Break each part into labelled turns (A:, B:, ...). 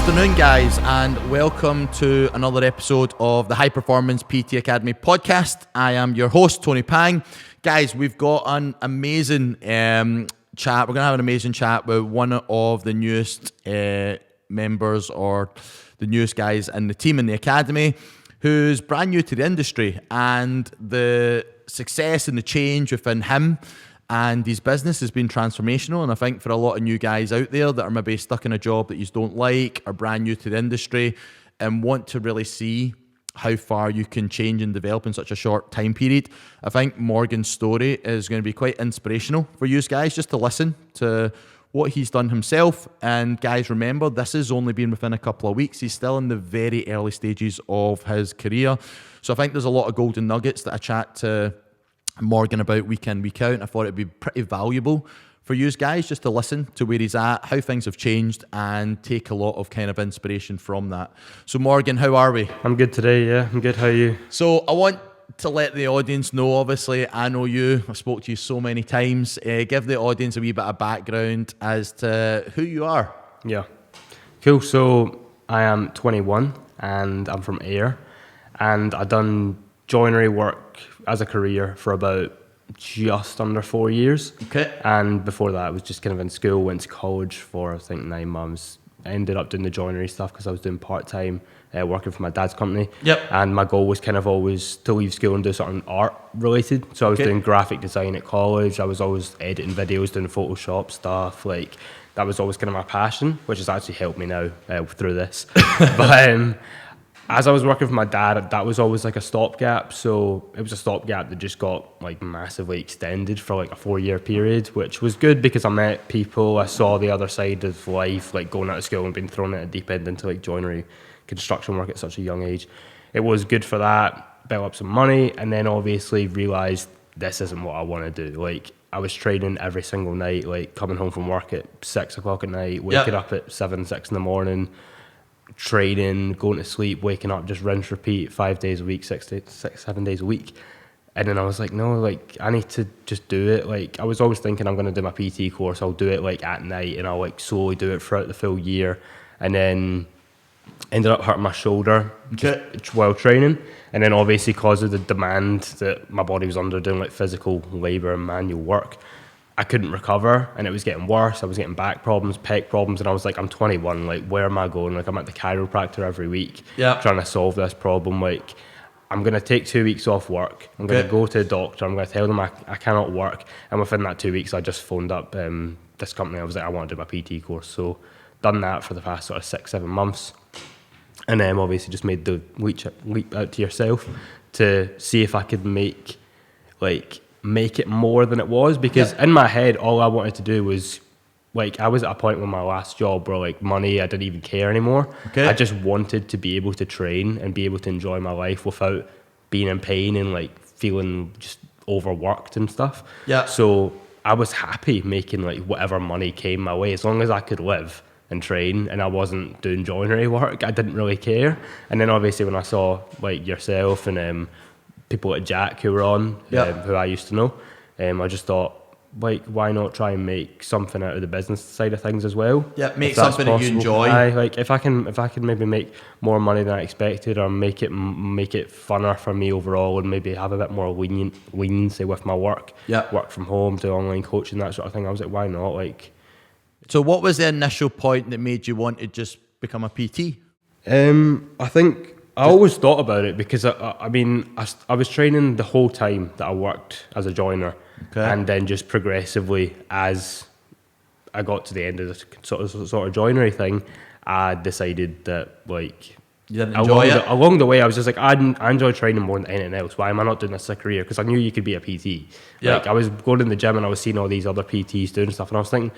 A: afternoon, guys, and welcome to another episode of the High Performance PT Academy podcast. I am your host, Tony Pang. Guys, we've got an amazing chat. We're going to have an amazing chat with one of the newest members, or the newest guys in the team in the academy, who's brand new to the industry, and the success and the change within him and his business has been transformational. And I think for a lot of new guys out there that are maybe stuck in a job that you don't like, are brand new to the industry, and want to really see how far you can change and develop in such a short time period, I think Morgan's story is going to be quite inspirational for you guys, just to listen to what he's done himself. And guys, remember, this has only been within a couple of weeks. He's still in the very early stages of his career. So I think there's a lot of golden nuggets that I chat to Morgan about week in, week out, and I thought it'd be pretty valuable for you guys just to listen to where he's at, how things have changed, and take a lot of kind of inspiration from that. So Morgan, how are we?
B: I'm good today, yeah, I'm good. How are you?
A: So I want to let the audience know, obviously, I know you, I've spoke to you so many times. Give the audience a wee bit of background as to who you are.
B: Yeah, cool. So I am 21 and I'm from Ayr, and I've done joinery work as a career for about just under 4 years.
A: Okay.
B: And before that, I was just kind of in school, went to college for I think 9 months. I ended up doing the joinery stuff because I was doing part-time working for my dad's company.
A: Yep.
B: And my goal was kind of always to leave school and do something art related. So I was doing graphic design at college. I was always editing videos, doing Photoshop stuff. Like, that was always kind of my passion, which has actually helped me now through this. But as I was working for my dad, that was always like a stopgap. So it was a stopgap that just got like massively extended for like a 4-year period, which was good because I met people. I saw the other side of life, like going out of school and being thrown at a deep end into like joinery, construction work at such a young age. It was good for that, built up some money, and then obviously realised this isn't what I want to do. Like, I was training every single night, like coming home from work at 6 o'clock at night, waking up at 6 in the morning, training, going to sleep, waking up, just rinse, repeat, 5 days a week, 7 days a week. And then I was like, no, like, I need to just do it. Like, I was always thinking I'm going to do my PT course, I'll do it like at night, and I'll like slowly do it throughout the full year. And then ended up hurting my shoulder just while training. And then obviously because of the demand that my body was under doing like physical labour and manual work, I couldn't recover, and it was getting worse. I was getting back problems, pec problems, and I was like, I'm 21, like, where am I going? Like, I'm at the chiropractor every week trying to solve this problem. Like, I'm going to take 2 weeks off work. I'm going to go to a doctor. I'm going to tell them I cannot work. And within that 2 weeks, I just phoned up this company. I was like, I want to do my PT course. So done that for the past sort of 6-7 months. And then obviously just made the leap out to yourself to see if I could make it more than it was, because in my head all I wanted to do was, like, I was at a point with my last job where like money, I didn't even care anymore. I just wanted to be able to train and be able to enjoy my life without being in pain and like feeling just overworked and stuff. So I was happy making like whatever money came my way, as long as I could live and train and I wasn't doing joinery work. I didn't really care. And then obviously when I saw like yourself and people like Jack who were on, who I used to know, I just thought, like, why not try and make something out of the business side of things as well?
A: Make something that you enjoy.
B: Like, if I can maybe make more money than I expected, or make it funner for me overall, and maybe have a bit more leniency with my work, work from home, do online coaching, that sort of thing. I was like, why not? Like,
A: so what was the initial point that made you want to just become a PT?
B: I think I always thought about it because I was training the whole time that I worked as a joiner, and then just progressively as I got to the end of the sort of joinery thing, I decided that, like,
A: you didn't enjoy it?
B: Along the way, I was just like, I enjoy training more than anything else. Why am I not doing this as a career? Because I knew you could be a PT. Like, I was going in the gym and I was seeing all these other PTs doing stuff, and I was thinking,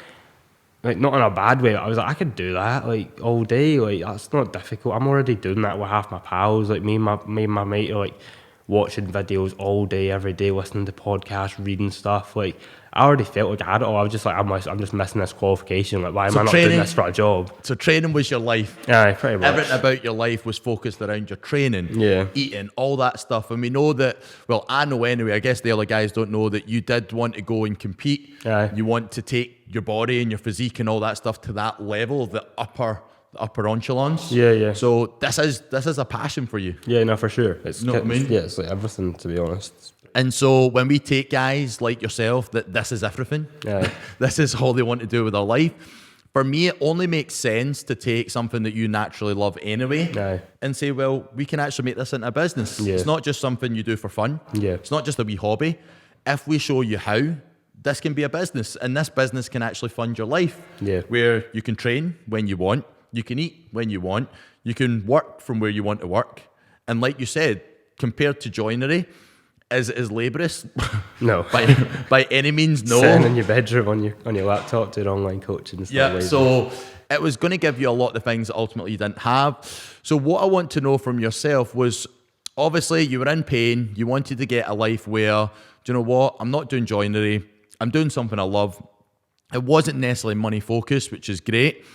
B: like, not in a bad way, I was like, I could do that, like, all day. Like, that's not difficult. I'm already doing that with half my pals. Like, me and my mate are like watching videos all day, every day, listening to podcasts, reading stuff. Like, I already felt like I had it all. I was just like, I'm just missing this qualification. Like, why am I not doing this for a job?
A: So training was your life.
B: Yeah, pretty much.
A: Everything about your life was focused around your training, eating, all that stuff. And we know that, well, I know anyway, I guess the other guys don't know, that you did want to go and compete. You want to take your body and your physique and all that stuff to that level, the upper upper echelons.
B: Yeah.
A: So this is a passion for you.
B: Yeah, no, for sure. It's
A: know what I mean?
B: Yeah, it's like everything, to be honest.
A: And so when we take guys like yourself that this is everything, this is all they want to do with their life, for me it only makes sense to take something that you naturally love anyway and say, well, we can actually make this into a business. It's not just something you do for fun. It's not just a wee hobby. If we show you how, this can be a business, and this business can actually fund your life, where you can train when you want, you can eat when you want, you can work from where you want to work. And like you said, compared to joinery, is it as laborious?
B: No.
A: by any means, no.
B: Sitting in your bedroom on your laptop doing online coaching and stuff.
A: Yeah, so it was going to give you a lot of the things that ultimately you didn't have. So what I want to know from yourself was, obviously you were in pain, you wanted to get a life where, do you know what, I'm not doing joinery, I'm doing something I love. It wasn't necessarily money focused, which is great.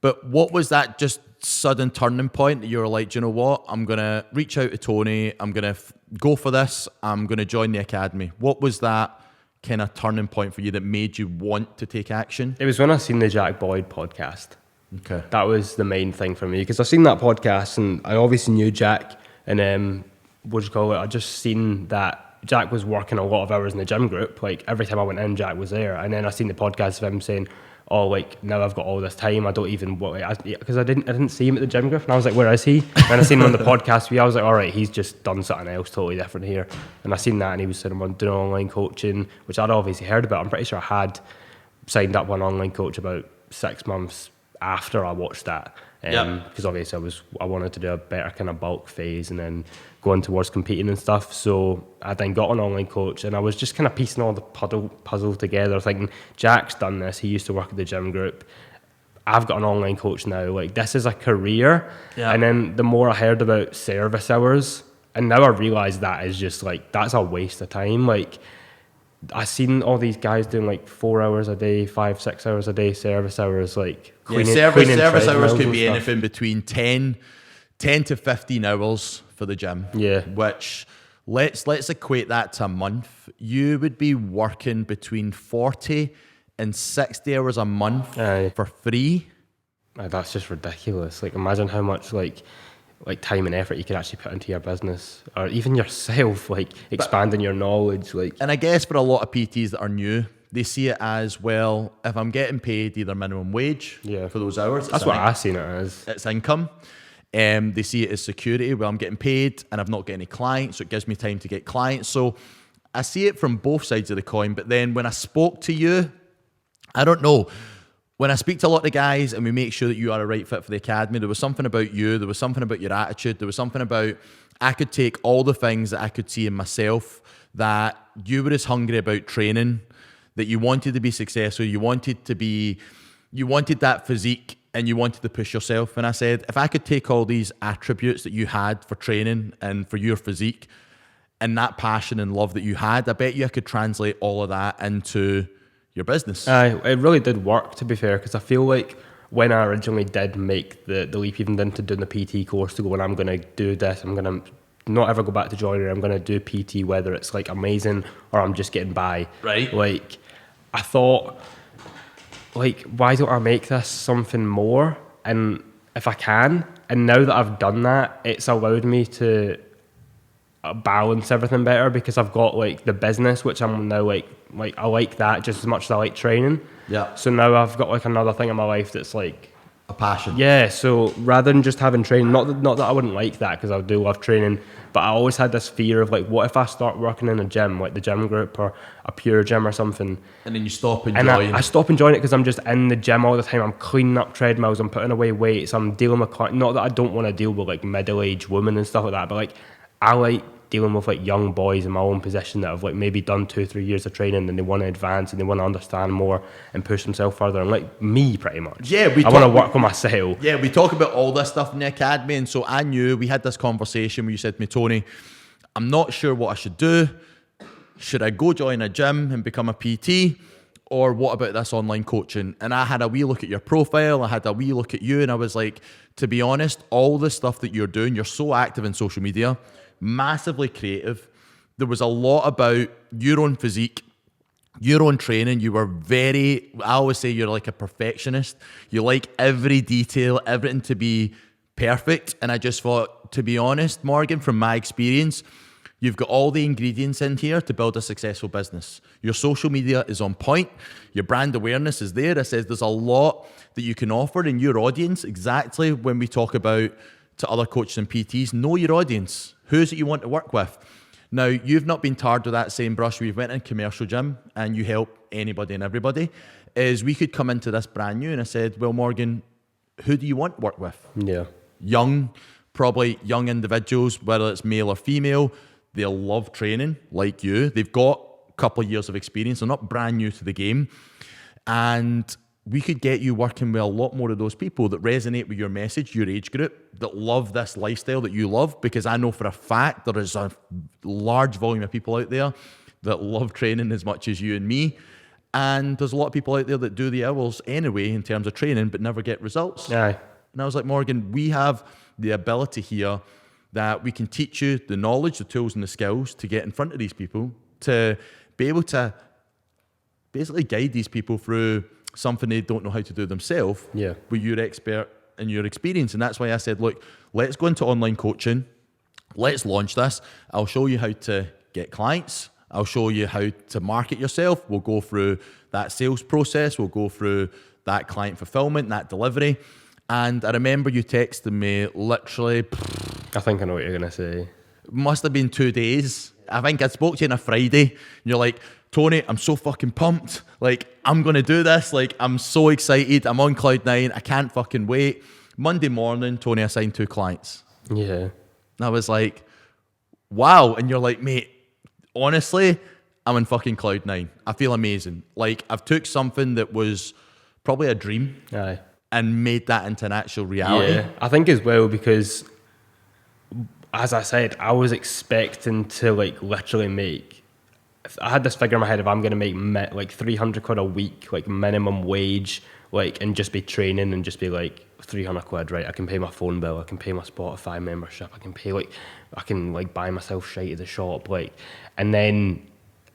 A: But what was that just sudden turning point that you were like, do you know what, I'm going to reach out to Tony, I'm going to go for this, I'm going to join the academy? What was that kind of turning point for you that made you want to take action?
B: It was when I seen the Jack Boyd podcast.
A: Okay.
B: That was the main thing for me, because I seen that podcast and I obviously knew Jack, and I just seen that Jack was working a lot of hours in the gym group. Like every time I went in, Jack was there. And then I seen the podcast of him saying, oh, like now I've got all this time, I don't even, because I didn't see him at the gym group, and I was like, where is he? And I seen him on the podcast, I was like, all right, he's just done something else totally different here. And I seen that, and he was saying I'm doing online coaching, which I'd obviously heard about. I'm pretty sure I had signed up one online coach about 6 months after I watched that, because obviously I wanted to do a better kind of bulk phase and then going towards competing and stuff. So I then got an online coach, and I was just kind of piecing all the puzzle together, thinking, Jack's done this, he used to work at the gym group, I've got an online coach now, like this is a career. And then the more I heard about service hours, and now I realise that is just like, that's a waste of time. Like I seen all these guys doing like 4 hours a day, 5-6 hours a day service hours, like cleaning,
A: service hours could be anything between 10 to 15 hours for the gym. Which let's equate that to a month. You would be working between 40 and 60 hours a month for free.
B: That's just ridiculous. Like imagine how much like time and effort you could actually put into your business, or even yourself, like expanding your knowledge. Like, and
A: I guess for a lot of PTs that are new, they see it as, well, if I'm getting paid either minimum wage for those hours,
B: that's what I seen it as.
A: It's income. They see it as security. Well, I'm getting paid and I've not got any clients, so it gives me time to get clients. So I see it from both sides of the coin. But then when I spoke to you, I don't know, when I speak to a lot of guys and we make sure that you are a right fit for the academy, there was something about you, there was something about your attitude, there was something about, I could take all the things that I could see in myself, that you were as hungry about training, that you wanted to be successful, you wanted that physique, and you wanted to push yourself. And I said, if I could take all these attributes that you had for training and for your physique, and that passion and love that you had, I bet you I could translate all of that into your business.
B: It really did work, to be fair, because I feel like when I originally did make the leap even into doing the PT course, to go, when I'm going to do this, I'm going to not ever go back to joinery, I'm going to do PT, whether it's like amazing or I'm just getting by.
A: Right.
B: Like, I thought, like, why don't I make this something more? And if I can, and now that I've done that, it's allowed me to balance everything better, because I've got like the business, which I'm now like I like that just as much as I like training. So now I've got like another thing in my life that's like
A: a passion.
B: So rather than just having training, not that I wouldn't like that, because I do love training, but I always had this fear of like, what if I start working in a gym, like the gym group or a pure gym or something,
A: and then you stop enjoying
B: and I stop enjoying it because I'm just in the gym all the time. I'm cleaning up treadmills, I'm putting away weights, I'm dealing with clients. Not that I don't want to deal with like middle-aged women and stuff like that, but like I like dealing with like young boys in my own position that have like maybe done 2-3 years of training, and they want to advance and they want to understand more and push themselves further, and like me pretty much. I want to work on myself.
A: We talk about all this stuff in the academy, and so I knew we had this conversation where you said to me, Tony, I'm not sure what I should do. Should I go join a gym and become a PT, or what about this online coaching? And I had a wee look at your profile, I had a wee look at you, and I was like, to be honest, all the stuff that you're doing, you're so active in social media, massively creative. There was a lot about your own physique, your own training, you were I always say you're like a perfectionist. You like every detail, everything to be perfect. And I just thought, to be honest, Morgan, from my experience, you've got all the ingredients in here to build a successful business. Your social media is on point. Your brand awareness is there. I says there's a lot that you can offer in your audience. Exactly when we talk about to other coaches and PTs, know your audience. Who's it you want to work with? Now, you've not been tarred with that same brush. We've went in commercial gym and you help anybody and everybody. Is we could come into this brand new and I said, well, Morgan, who do you want to work with?
B: Yeah.
A: Young, probably young individuals, whether it's male or female. They'll love training like you. They've got a couple of years of experience. They're not brand new to the game. And we could get you working with a lot more of those people that resonate with your message, your age group, that love this lifestyle that you love. Because I know for a fact there is a large volume of people out there that love training as much as you and me. And there's a lot of people out there that do the hours anyway in terms of training, but never get results.
B: Aye.
A: And I was like, Morgan, we have the ability here that we can teach you the knowledge, the tools and the skills to get in front of these people, to be able to basically guide these people through something they don't know how to do themselves with your expert and your experience. And that's why I said, look, let's go into online coaching. Let's launch this. I'll show you how to get clients. I'll show you how to market yourself. We'll go through that sales process. We'll go through that client fulfillment, that delivery. And I remember you texting me literally...
B: I think I know what you're going to say.
A: Must have been 2 days. I think I spoke to you on a Friday. And you're like, Tony, I'm so fucking pumped. Like, I'm going to do this. Like, I'm so excited. I'm on cloud nine. I can't fucking wait. Monday morning, Tony assigned 2 clients.
B: Yeah.
A: And I was like, wow. And you're like, mate, honestly, I'm in fucking cloud nine. I feel amazing. Like, I've took something that was probably a dream.
B: Aye.
A: And made that into an actual reality.
B: Yeah, I think as well because, as I said, I was expecting to like literally make. I had this figure in my head if I'm going to make like 300 quid a week, like minimum wage, like and just be training and just be like 300 quid, right? I can pay my phone bill, I can pay my Spotify membership, I can buy myself shit at the shop, like, and then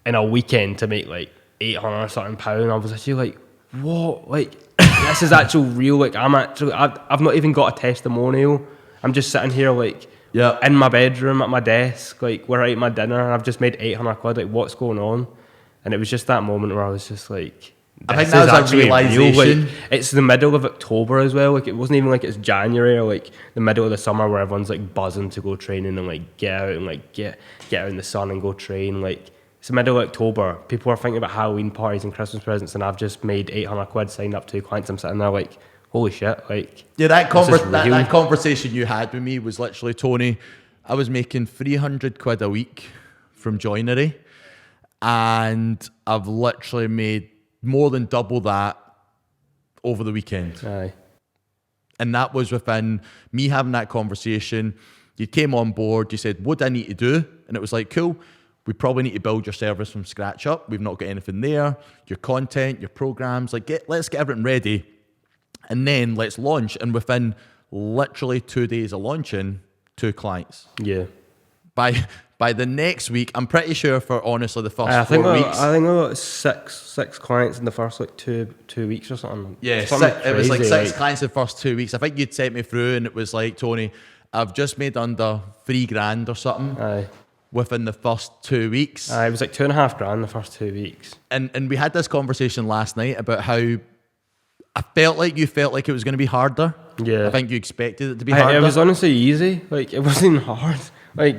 B: in a weekend to make like 800 or something pound, I was actually like, what, like. This is actual real, like I've not even got a testimonial. I'm just sitting here like in my bedroom at my desk, like we're eating my dinner and I've just made 800 quid, like what's going on? And it was just that moment where I was just like,
A: I think that was a realization.
B: Like, it's the middle of October as well, like it wasn't even like it's January or like the middle of the summer where everyone's like buzzing to go training and like get out and like get out in the sun and go train. Like it's the middle of October. People are thinking about Halloween parties and Christmas presents, and I've just made 800 quid, signed up 2 clients. I'm sitting there like, holy shit! Like,
A: yeah, that conversation you had with me was literally, Tony, I was making 300 quid a week from joinery, and I've literally made more than double that over the weekend.
B: Aye.
A: And that was within me having that conversation. You came on board. You said, "What do I need to do?" And it was like, cool. We probably need to build your service from scratch up. We've not got anything there. Your content, your programs, let's get everything ready. And then let's launch. And within literally 2 days of launching, 2 clients.
B: Yeah.
A: By the next week, I'm pretty sure for honestly the first 4 weeks.
B: I think I got six clients in the first like two weeks or something.
A: Yeah,
B: it
A: was like 6 clients in the first 2 weeks. I think you'd sent me through and it was like, Tony, I've just made under $3,000 or something.
B: Aye.
A: Within the first 2 weeks.
B: It was like $2,500 the first 2 weeks.
A: And we had this conversation last night about how I felt like you felt like it was going to be harder.
B: Yeah.
A: I think you expected it to be harder.
B: It was honestly easy. Like, it wasn't hard. Like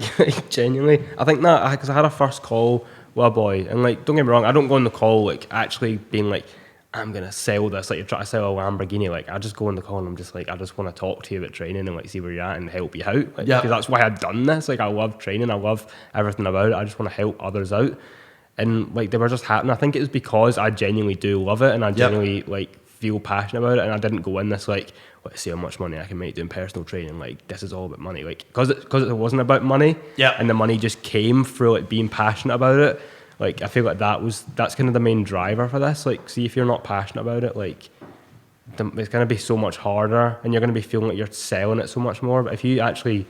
B: genuinely. I think that, because I had a first call with a boy, and like, don't get me wrong, I don't go on the call like actually being like, I'm going to sell this, like you're trying to sell a Lamborghini. Like, I just go on the call and I'm just like, I just want to talk to you about training and like see where you're at and help you out. Like, because that's why I've done this. Like, I love training. I love everything about it. I just want to help others out. And like, they were just happening. I think it was because I genuinely do love it and I genuinely like feel passionate about it. And I didn't go in this like, let's see how much money I can make doing personal training. Like, this is all about money. Like, because it wasn't about money. Yeah. And the money just came through like being passionate about it. Like, I feel like that's kind of the main driver for this. Like, see, if you're not passionate about it, like, it's going to be so much harder and you're going to be feeling like you're selling it so much more. But if you actually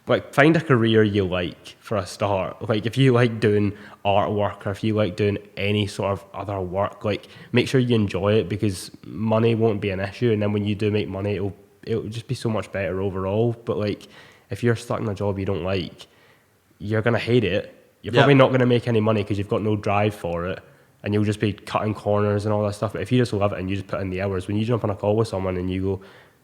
B: like find a career you like for a start. Like if you like doing artwork or if you like doing any sort of other work, like make sure you enjoy it, because money won't be an issue, and then when you do make money, it'll just be so much better overall. But like if you're stuck in a job you don't like, you're gonna hate it. You're probably not gonna make any money because you've got no drive for it, and you'll just be cutting corners and all that stuff. But if you just love it and you just put in the hours, when you jump on a call with someone and you go,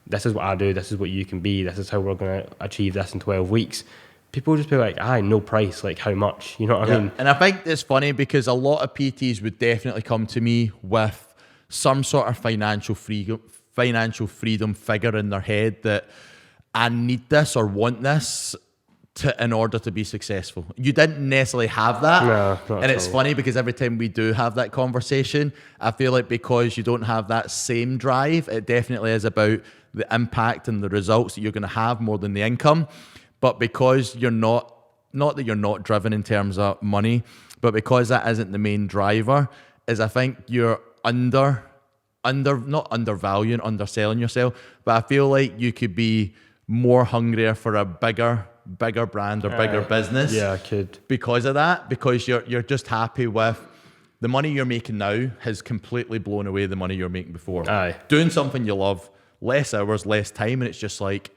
B: this is what I do, this is what you can be, this is how we're going to achieve this in 12 weeks, people will just be like, no price, like how much, you know what I mean?
A: And I think it's funny because a lot of PTs would definitely come to me with some sort of financial freedom figure in their head that I need this or want this in order to be successful. You didn't necessarily have that.
B: No, not
A: and
B: at
A: it's
B: all.
A: funny because every time we do have that conversation, I feel like because you don't have that same drive, it definitely is about the impact and the results that you're going to have more than the income. But because you're not that you're not driven in terms of money, but because that isn't the main driver, is I think you're not undervaluing, underselling yourself, but I feel like you could be more hungrier for a bigger brand or bigger business.
B: Yeah, I could.
A: Because of that, because you're just happy with the money you're making now has completely blown away the money you're making before.
B: Aye.
A: Doing something you love, less hours, less time, and it's just like,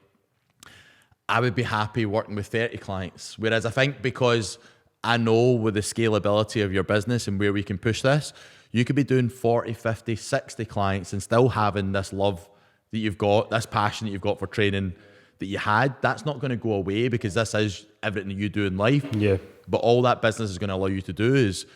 A: I would be happy working with 30 clients. Whereas I think because I know with the scalability of your business and where we can push this, you could be doing 40, 50, 60 clients and still having this love that you've got, this passion that you've got for training that you had. That's not going to go away because this is everything that you do in life.
B: Yeah.
A: But all that business is going to allow you to do is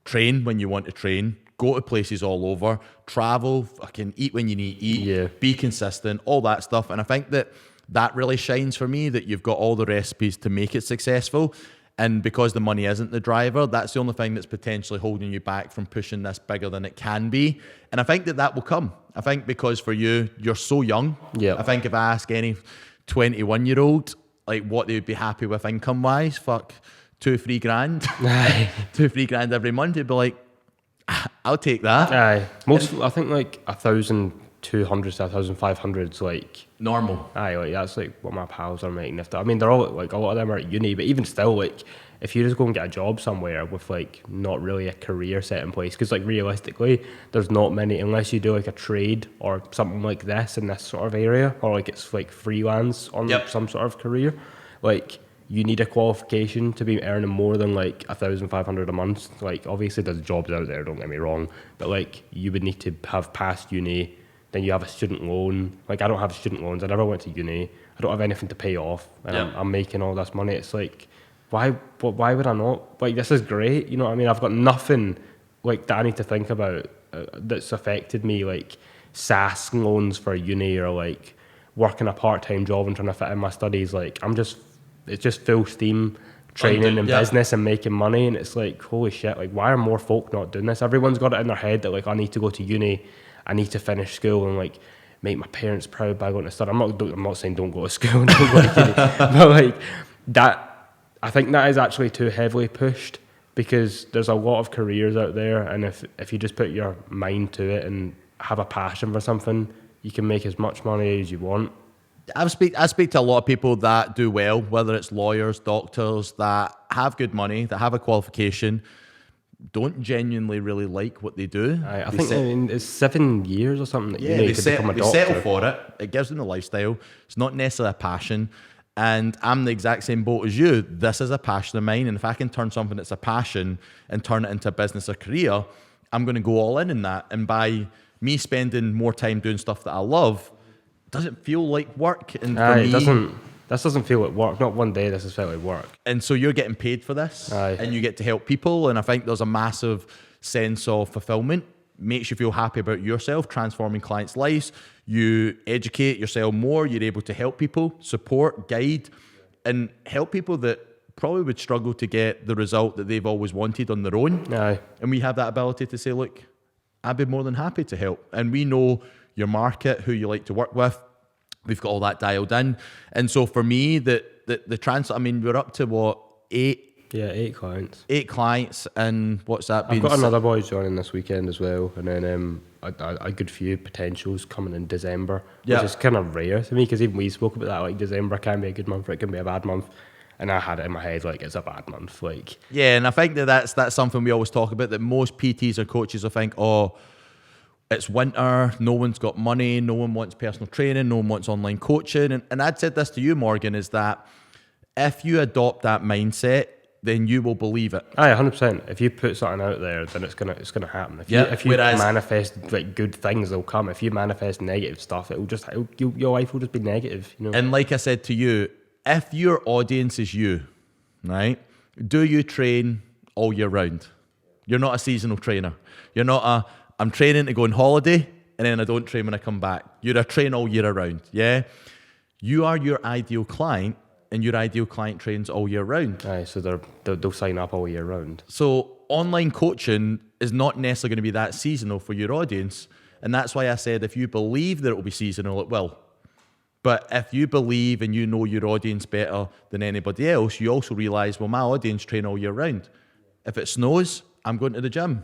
A: train when you want to train, go to places all over, travel, fucking eat when you need to eat, be consistent, all that stuff. And I think that really shines for me, that you've got all the recipes to make it successful. And because the money isn't the driver, that's the only thing that's potentially holding you back from pushing this bigger than it can be. And I think that will come. I think because for you, you're so young.
B: Yeah.
A: I think if I ask any 21-year-old, like what they would be happy with income-wise, fuck, 2-3 grand. 2-3 grand every month, they'd be like, I'll take that.
B: Aye. I think like 1,200 to 1,500 is like
A: normal.
B: Aye, like that's like what my pals are making. I mean, they're all like, a lot of them are at uni, but even still, like if you just go and get a job somewhere with like not really a career set in place, because like realistically, there's not many unless you do like a trade or something like this in this sort of area, or like it's like freelance on some sort of career. Like you need a qualification to be earning more than like 1,500 a month. Like obviously there's jobs out there, don't get me wrong, but like you would need to have passed uni. Then you have a student loan. Like I don't have student loans. I never went to uni. I don't have anything to pay off, and I'm making all this money. It's like, why would I not? Like this is great. You know what I mean? I've got nothing like that I need to think about that's affected me. Like SAS loans for uni, or like working a part-time job and trying to fit in my studies. Like it's just full steam training and business and making money. And it's like, holy shit, like why are more folk not doing this? Everyone's got it in their head that like I need to go to uni, I need to finish school and like make my parents proud by going to study. I'm not saying don't go to school and don't go to uni, but like that, I think that is actually too heavily pushed, because there's a lot of careers out there, and if you just put your mind to it and have a passion for something, you can make as much money as you want.
A: I speak to a lot of people that do well, whether it's lawyers, doctors, that have good money, that have a qualification, don't genuinely really like what they do.
B: I think it's 7 years or something that you need to become a doctor.
A: They settle for it. It gives them the lifestyle. It's not necessarily a passion. And I'm the exact same boat as you. This is a passion of mine. And if I can turn something that's a passion and turn it into a business or career, I'm going to go all in that. And by me spending more time doing stuff that I love, it doesn't feel like work. And for me,
B: this doesn't feel like work. Not one day this has felt like work.
A: And so you're getting paid for this.
B: Aye.
A: And you get to help people. And I think there's a massive sense of fulfillment. Makes you feel happy about yourself, transforming clients' lives. You educate yourself more. You're able to help people, support, guide, and help people that probably would struggle to get the result that they've always wanted on their own.
B: Aye.
A: And we have that ability to say, look, I'd be more than happy to help. And we know your market, who you like to work with. We've got all that dialed in. And so for me, the transfer, I mean, we're up to what,
B: Yeah, 8 clients.
A: 8 clients, and what's that been?
B: I've got another boy joining this weekend as well, and then a good few potentials coming in December, which is kind of rare to me, because even we spoke about that, like December can be a good month or it can be a bad month, and I had it in my head like it's a bad month. Like,
A: yeah, and I think that's something we always talk about, that most PTs or coaches will think, oh, it's winter, no one's got money, no one wants personal training, no one wants online coaching, and I'd said this to you, Morgan, is that if you adopt that mindset, then you will believe it.
B: Aye, 100%. If you put something out there, then it's gonna happen. If you manifest like good things, they'll come. If you manifest negative stuff, your life will just be negative. You know.
A: And like I said to you, if your audience is you, right? Do you train all year round? You're not a seasonal trainer. You're not I'm training to go on holiday and then I don't train when I come back. You're a train all year around. Yeah. You are your ideal client. And your ideal client trains all year round.
B: Aye, so they'll sign up all year round.
A: So online coaching is not necessarily going to be that seasonal for your audience. And that's why I said if you believe that it will be seasonal, it will. But if you believe and you know your audience better than anybody else, you also realise, well, my audience train all year round. If it snows, I'm going to the gym.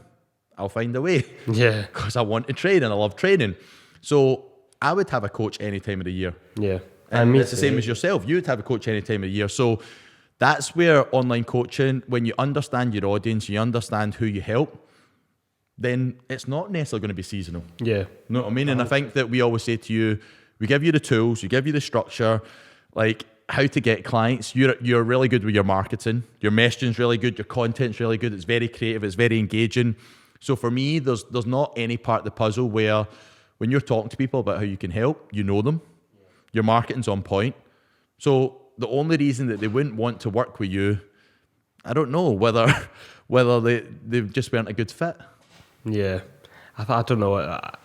A: I'll find a way.
B: Yeah.
A: Because I want to train and I love training. So I would have a coach any time of the year.
B: Yeah.
A: And it's the same as yourself. You would have a coach any time of the year. So that's where online coaching, when you understand your audience, you understand who you help, then it's not necessarily going to be seasonal.
B: Yeah.
A: You know what I mean? And I think that we always say to you, we give you the tools, we give you the structure, like how to get clients. You're really good with your marketing. Your messaging's really good. Your content's really good. It's very creative. It's very engaging. So for me, there's not any part of the puzzle where when you're talking to people about how you can help, you know them. Your marketing's on point. So the only reason that they wouldn't want to work with you, I don't know whether they just weren't a good fit.
B: Yeah. I don't know.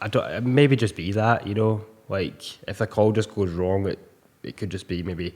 B: I don't, maybe just be that, you know, like if the call just goes wrong, it could just be maybe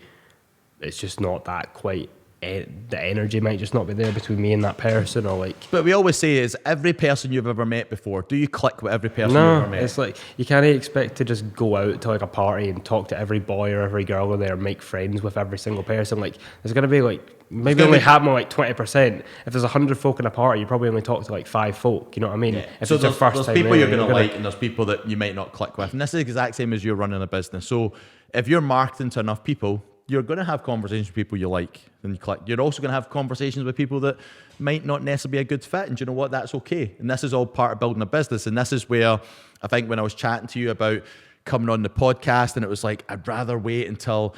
B: it's just not that quite. The energy might just not be there between me and that person, or like. But
A: we always say is every person you've ever met before, do you click with every person
B: you've
A: ever met?
B: It's like you can't expect to just go out to like a party and talk to every boy or every girl there and make friends with every single person. Like there's gonna be like maybe only happen like 20%. If there's 100 folk in a party, you probably only talk to like 5 folk. You know what I mean?
A: Yeah.
B: If
A: so
B: it's your first
A: there's
B: time
A: people you're gonna like, and there's people that you might not click with. And this is the exact same as you're running a business. So if you're marketing to enough people, you're going to have conversations with people you like and you click. You're also going to have conversations with people that might not necessarily be a good fit. And you know what? That's okay. And this is all part of building a business. And this is where I think when I was chatting to you about coming on the podcast, and it was like, I'd rather wait until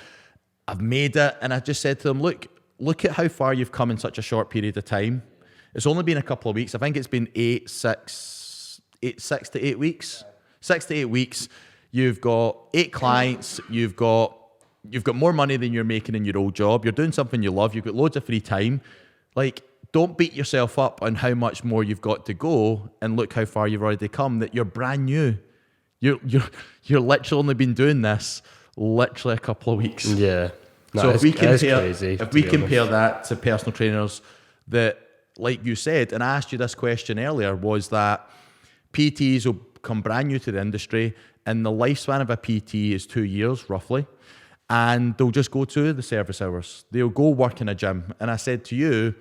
A: I've made it. And I just said to them, look at how far you've come in such a short period of time. It's only been a couple of weeks. I think it's been 6 to 8 weeks. 6 to 8 weeks. You've got 8 clients. You've got more money than you're making in your old job. You're doing something you love. You've got loads of free time. Like, don't beat yourself up on how much more you've got to go, and look how far you've already come. That you're brand new. You're literally only been doing this literally a couple of weeks.
B: Yeah. No,
A: so if we
B: compare
A: that to personal trainers, that like you said, and I asked you this question earlier, was that PTs will come brand new to the industry, and the lifespan of a PT is 2 years roughly. And they'll just go to the service hours. They'll go work in a gym. And I said to you,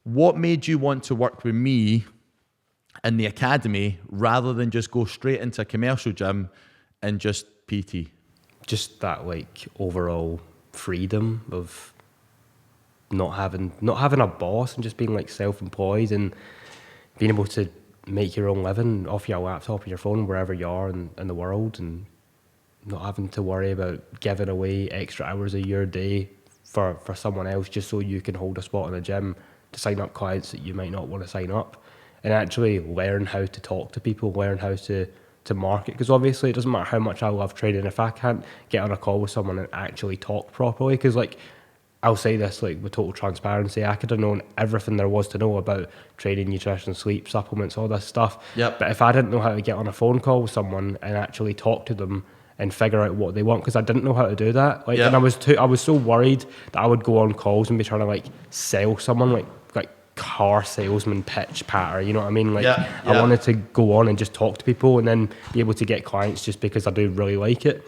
A: what made you want to work with me in the academy rather than just go straight into a commercial gym and just PT?
B: Just that like overall freedom of not having a boss and just being like self-employed and being able to make your own living off your laptop or your phone wherever you are in the world, and not having to worry about giving away extra hours of your day for someone else just so you can hold a spot in a gym to sign up clients that you might not want to sign up, and actually learn how to talk to people, learn how to market, because obviously it doesn't matter how much I love training if I can't get on a call with someone and actually talk properly, because like I'll say this like with total transparency, I could have known everything there was to know about training, nutrition, sleep, supplements, all this stuff.
A: Yep.
B: But if I didn't know how to get on a phone call with someone and actually talk to them and figure out what they want, because I didn't know how to do that. Like, and I was so worried that I would go on calls and be trying to like sell someone like car salesman pitch patter, you know what I mean? Like I wanted to go on and just talk to people and then be able to get clients just because I do really like it.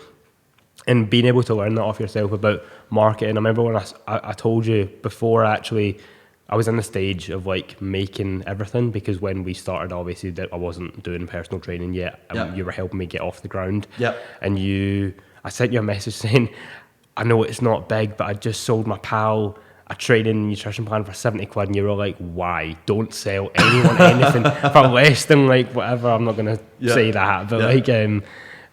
B: And being able to learn that off yourself about marketing. I remember when I told you before I actually I was in the stage of like making everything, because when we started, obviously that I wasn't doing personal training yet. You were helping me get off the ground. And I sent you a message saying, I know it's not big, but I just sold my pal a training nutrition plan for 70 quid, and you were like, why? Don't sell anyone anything for less than like whatever. I'm not going to say that, but like,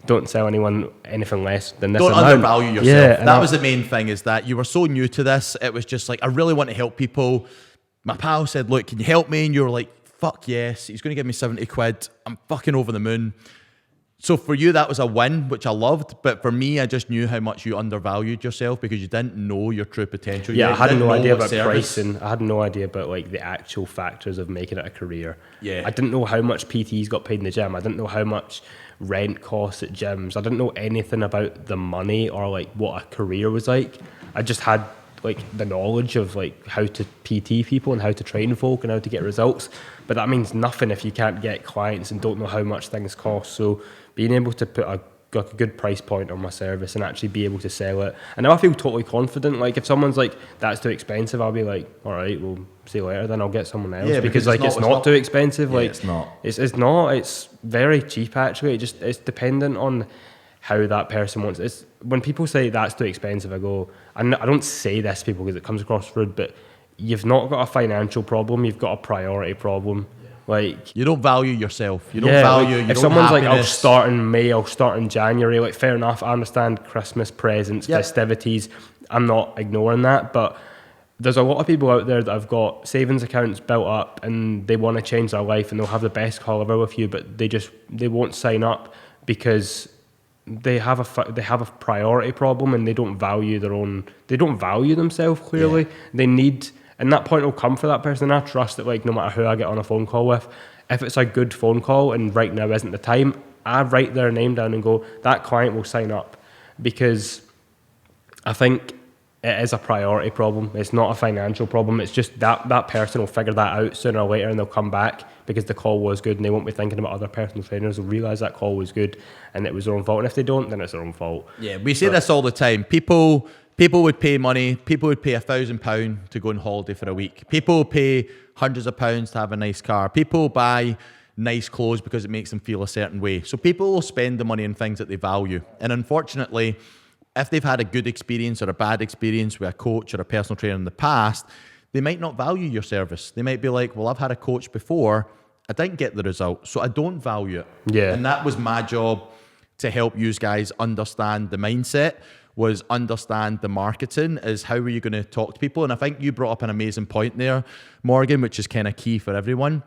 B: don't sell anyone anything less than this
A: Don't
B: amount.
A: Undervalue yourself.
B: Yeah,
A: that was the main thing, is that you were so new to this. It was just like, I really want to help people. My pal said, look, can you help me? And you were like, fuck yes. He's going to give me 70 quid. I'm fucking over the moon. So for you, that was a win, which I loved. But for me, I just knew how much you undervalued yourself because you didn't know your true potential.
B: Yeah, I had no idea about pricing. I had no idea about like the actual factors of making it a career.
A: Yeah.
B: I didn't know how much PTs got paid in the gym. I didn't know how much rent costs at gyms. I didn't know anything about the money or like what a career was like. I just had like the knowledge of like how to PT people and how to train folk and how to get results. But that means nothing if you can't get clients and don't know how much things cost. So being able to put a good price point on my service and actually be able to sell it. And now I feel totally confident. Like if someone's like, that's too expensive, I'll be like, all right, we'll see you later, then I'll get someone else.
A: Yeah,
B: because like it's not too expensive. Like
A: it's not.
B: It's not. It's very cheap actually. It's dependent on how that person wants. It's when people say that's too expensive, I go, I don't say this to people because it comes across rude, but you've not got a financial problem, you've got a priority problem. Like
A: you don't value yourself. You don't value.
B: Like, if someone's like, I'll start in May, I'll start in January. Like fair enough. I understand Christmas presents, festivities. I'm not ignoring that, but there's a lot of people out there that have got savings accounts built up and they want to change their life and they'll have the best call ever with you, but they won't sign up because they have a priority problem and they don't value themselves clearly. They need. And that point will come for that person. I trust that, like, no matter who I get on a phone call with, if it's a good phone call and right now isn't the time, I write their name down and go, that client will sign up. Because I think it is a priority problem. It's not a financial problem. It's just that person will figure that out sooner or later and they'll come back because the call was good and they won't be thinking about other personal trainers. They'll realise that call was good and it was their own fault. And if they don't, then it's their own fault.
A: Yeah, we say this all the time. People would pay money. People would pay £1,000 to go on holiday for a week. People pay hundreds of pounds to have a nice car. People buy nice clothes because it makes them feel a certain way. So people will spend the money on things that they value. And unfortunately, if they've had a good experience or a bad experience with a coach or a personal trainer in the past, they might not value your service. They might be like, well, I've had a coach before. I didn't get the result, so I don't value it.
B: Yeah.
A: And that was my job to help you guys understand the mindset, was understand the marketing, is how are you going to talk to people. And I think you brought up an amazing point there, Morgan, which is kind of key for everyone.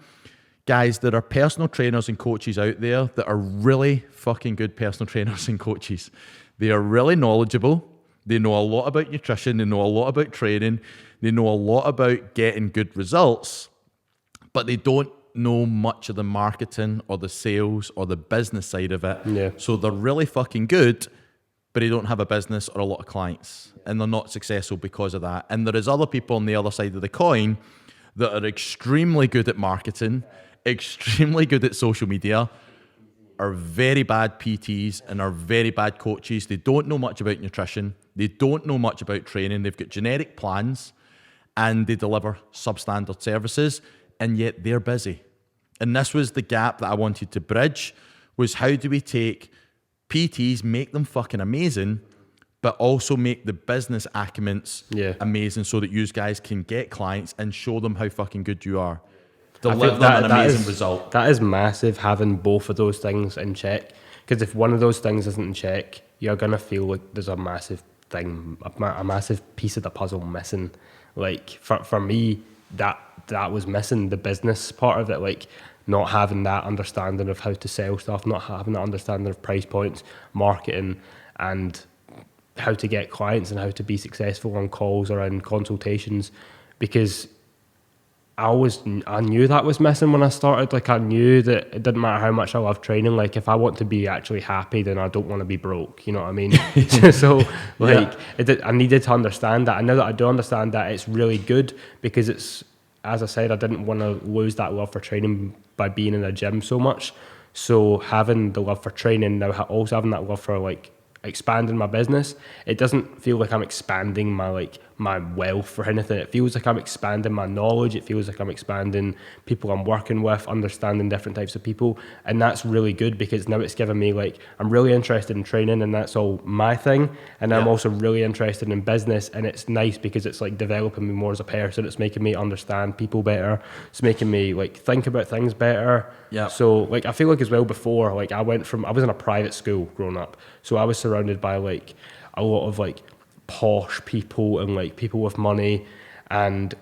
A: Guys, there are personal trainers and coaches out there that are really fucking good personal trainers and coaches. They are really knowledgeable. They know a lot about nutrition. They know a lot about training. They know a lot about getting good results, but they don't know much of the marketing or the sales or the business side of it.
B: Yeah.
A: So they're really fucking good, but they don't have a business or a lot of clients, and they're not successful because of that. And there is other people on the other side of the coin that are extremely good at marketing, extremely good at social media, are very bad PTs and are very bad coaches. They don't know much about nutrition. They don't know much about training. They've got generic plans and they deliver substandard services, and yet they're busy. And this was the gap that I wanted to bridge, was how do we take PTs, make them fucking amazing, but also make the business acumens amazing so that you guys can get clients and show them how fucking good you are. Deliver them an amazing result.
B: That is massive, having both of those things in check. Because if one of those things isn't in check, you're going to feel like there's a massive thing, a massive piece of the puzzle missing. Like, for me, that was missing, the business part of it. Like, not having that understanding of how to sell stuff, not having that understanding of price points, marketing, and how to get clients and how to be successful on calls or in consultations. Because I knew that was missing when I started. Like, I knew that it didn't matter how much I love training. Like, if I want to be actually happy, then I don't want to be broke. You know what I mean? So, like, I needed to understand that. And now that I do understand that, it's really good because it's, as I said, I didn't want to lose that love for training by being in a gym so much. So having the love for training, now also having that love for, like, expanding my business, it doesn't feel like I'm expanding my my wealth or anything. It feels like I'm expanding my knowledge. It feels like I'm expanding people I'm working with, understanding different types of people. And that's really good because now it's given me like, I'm really interested in training and that's all my thing. And I'm also really interested in business, and it's nice because it's like developing me more as a person. It's making me understand people better. It's making me like think about things better.
A: Yeah.
B: So like, I feel like as well before, like I was in a private school growing up. So I was surrounded by like a lot of like posh people and like people with money and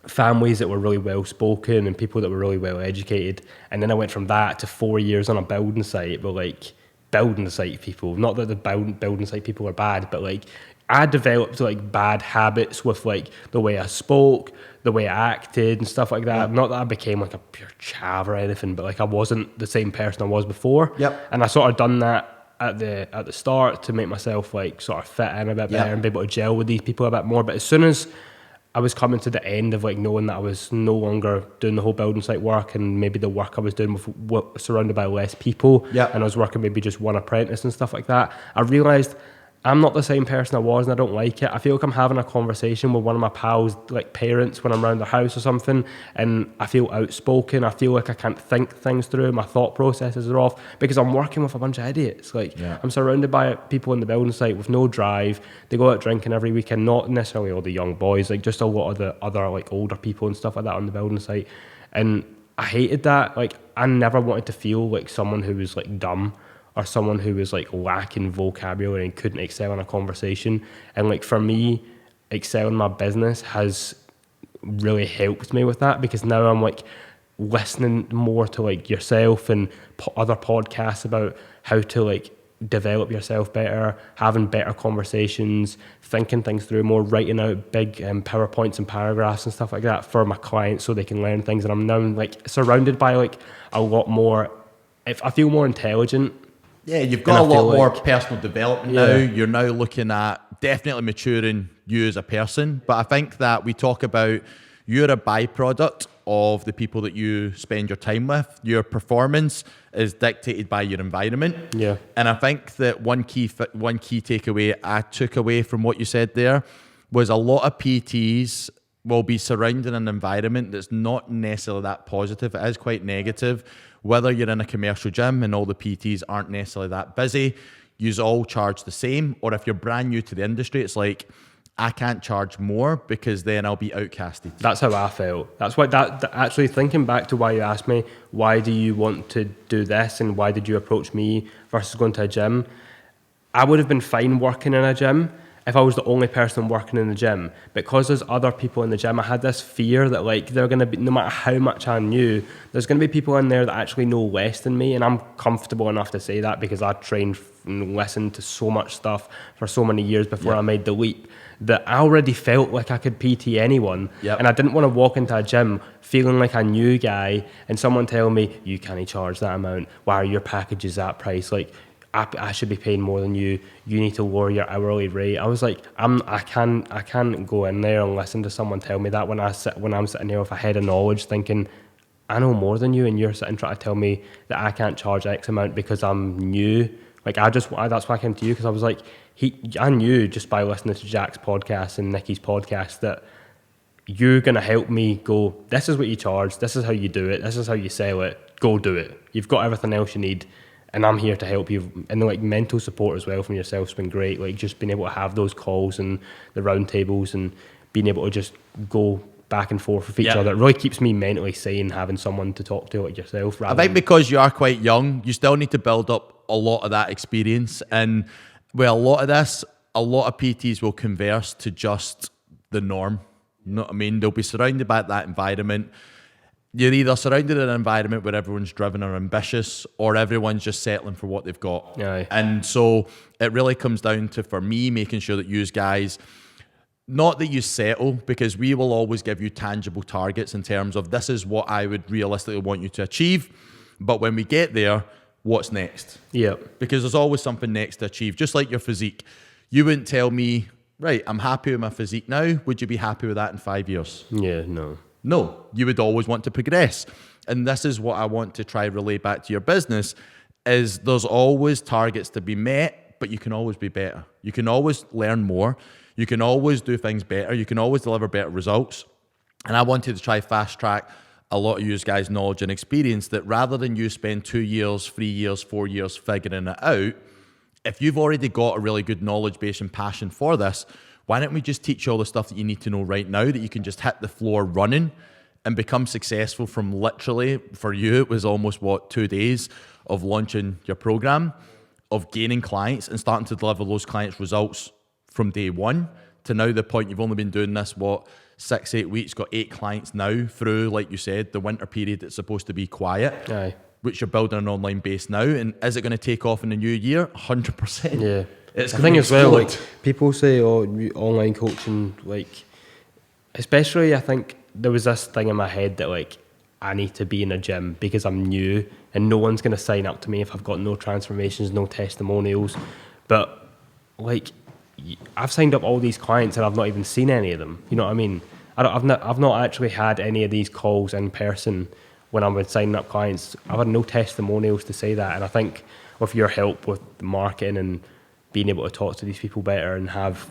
B: families that were really well spoken and people that were really well educated. And then I went from that to 4 years on a building site with like building site people. Not that the building site people are bad, but like I developed like bad habits with like the way I spoke, the way I acted and stuff like that. Not that I became like a pure chav or anything, but like I wasn't the same person I was before. And I sort of done that at the start to make myself like sort of fit in a bit better and be able to gel with these people a bit more. But as soon as I was coming to the end of like knowing that I was no longer doing the whole building site work, and maybe the work I was doing was surrounded by less people, and I was working maybe just one apprentice and stuff like that, I realised I'm not the same person I was, and I don't like it. I feel like I'm having a conversation with one of my pals, like parents, when I'm around their house or something, and I feel outspoken. I feel like I can't think things through. My thought processes are off because I'm working with a bunch of idiots. Like I'm surrounded by people in the building site with no drive. They go out drinking every weekend, not necessarily all the young boys, like just a lot of the other like older people and stuff like that on the building site. And I hated that. Like I never wanted to feel like someone who was like dumb, or someone who was like lacking vocabulary and couldn't excel in a conversation. And like for me, excelling my business has really helped me with that, because now I'm like listening more to like yourself and other podcasts about how to like develop yourself better, having better conversations, thinking things through more, writing out big PowerPoints and paragraphs and stuff like that for my clients so they can learn things. And I'm now like surrounded by like a lot more, I feel more intelligent.
A: Yeah, you've got a lot more personal development now. You're now looking at definitely maturing you as a person. But I think that we talk about you're a byproduct of the people that you spend your time with. Your performance is dictated by your environment.
B: Yeah.
A: And I think that one key takeaway I took away from what you said there was a lot of PTs will be surrounded in an environment that's not necessarily that positive. It is quite negative. Whether you're in a commercial gym and all the PTs aren't necessarily that busy, you all charge the same. Or if you're brand new to the industry, it's like, I can't charge more because then I'll be outcasted.
B: That's how I felt. That's why that actually thinking back to why you asked me, why do you want to do this and why did you approach me versus going to a gym? I would have been fine working in a gym if I was the only person working in the gym. Because there's other people in the gym, I had this fear that like they're going to be, no matter how much I knew, there's going to be people in there that actually know less than me. And I'm comfortable enough to say that because I trained and listened to so much stuff for so many years before I made the leap, that I already felt like I could PT anyone. And I didn't want to walk into a gym feeling like a new guy and someone tell me, you can't charge that amount. Why are your packages that price? Like, I should be paying more than you. You need to lower your hourly rate. I was like, I can't go in there and listen to someone tell me that when I'm sitting there with a head of knowledge thinking, I know more than you, and you're sitting trying to tell me that I can't charge X amount because I'm new. Like that's why I came to you, because I was like, I knew just by listening to Jack's podcast and Nikki's podcast that you're going to help me go, this is what you charge, this is how you do it, this is how you sell it, go do it. You've got everything else you need. And I'm here to help you. And like mental support as well from yourself has been great. Like just being able to have those calls and the round tables and being able to just go back and forth with each other. It really keeps me mentally sane having someone to talk to like yourself.
A: I think because you are quite young, you still need to build up a lot of that experience. And with a lot of this, a lot of PTs will converse to just the norm. You know what I mean? They'll be surrounded by that environment. You're either surrounded in an environment where everyone's driven or ambitious, or everyone's just settling for what they've got. And so it really comes down to, for me, making sure that you guys, not that you settle, because we will always give you tangible targets in terms of this is what I would realistically want you to achieve. But when we get there, what's next? Because there's always something next to achieve, just like your physique. You wouldn't tell me, right, I'm happy with my physique now. Would you be happy with that in 5 years? No, you would always want to progress. And this is what I want to try relay back to your business, is there's always targets to be met, but you can always be better. You can always learn more. You can always do things better. You can always deliver better results. And I wanted to try fast track a lot of you guys' knowledge and experience, that rather than you spend 2 years, 3 years, 4 years figuring it out, if you've already got a really good knowledge base and passion for this, why don't we just teach you all the stuff that you need to know right now, that you can just hit the floor running and become successful from literally, for you, it was almost 2 days of launching your program, of gaining clients and starting to deliver those clients results from day one to now the point you've only been doing this, 6-8 weeks, got 8 clients now through, like you said, the winter period that's supposed to be quiet.
B: Aye.
A: Which you're building an online base now. And is it going to take off in the new year? 100%.
B: Yeah.
A: It's
B: I think as well,
A: explode.
B: like, people say, oh, online coaching, like, especially I think there was this thing in my head that, like, I need to be in a gym because I'm new and no one's going to sign up to me if I've got no transformations, no testimonials. But, like, I've signed up all these clients and I've not even seen any of them. You know what I mean? I've not actually had any of these calls in person when I'm signing up clients. I've had no testimonials to say that. And I think with your help with marketing and being able to talk to these people better and have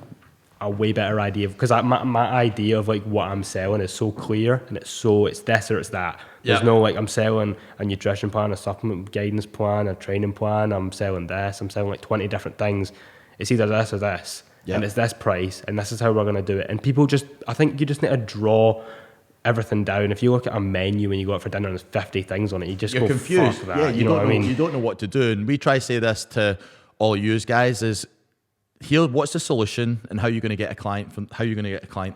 B: a way better idea, because my idea of like what I'm selling is so clear and it's this or it's that. There's no like, I'm selling a nutrition plan, a supplement guidance plan, a training plan, I'm selling like 20 different things. It's either this or this, and it's this price, and this is how we're going to do it. And people I think you just need to draw everything down. If you look at a menu when you go out for dinner and there's 50 things on it, you're go, confused. Fuck that.
A: Yeah,
B: you know what I mean?
A: You don't know what to do. And we try to say this to all you guys is, here, what's the solution and how you're going to get a client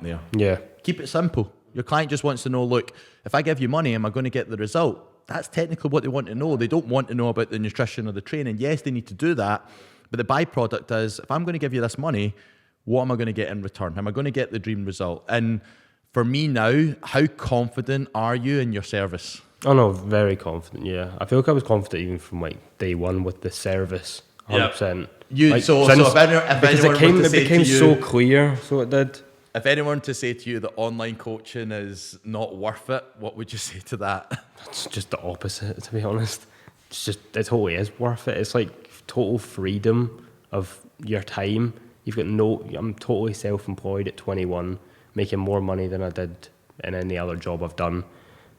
A: there?
B: Yeah.
A: Keep it simple. Your client just wants to know, look, if I give you money, am I going to get the result? That's technically what they want to know. They don't want to know about the nutrition or the training. Yes, they need to do that. But the byproduct is, if I'm going to give you this money, what am I going to get in return? Am I going to get the dream result? And for me now, how confident are you in your service?
B: Oh no, very confident, yeah. I feel like I was confident even from like day one with the service, 100%.
A: If anyone
B: it became so clear, so it did.
A: If anyone to say to you that online coaching is not worth it, what would you say to that?
B: It's just the opposite, to be honest. It totally is worth it. It's like total freedom of your time. I'm totally self-employed at 21, making more money than I did in any other job I've done.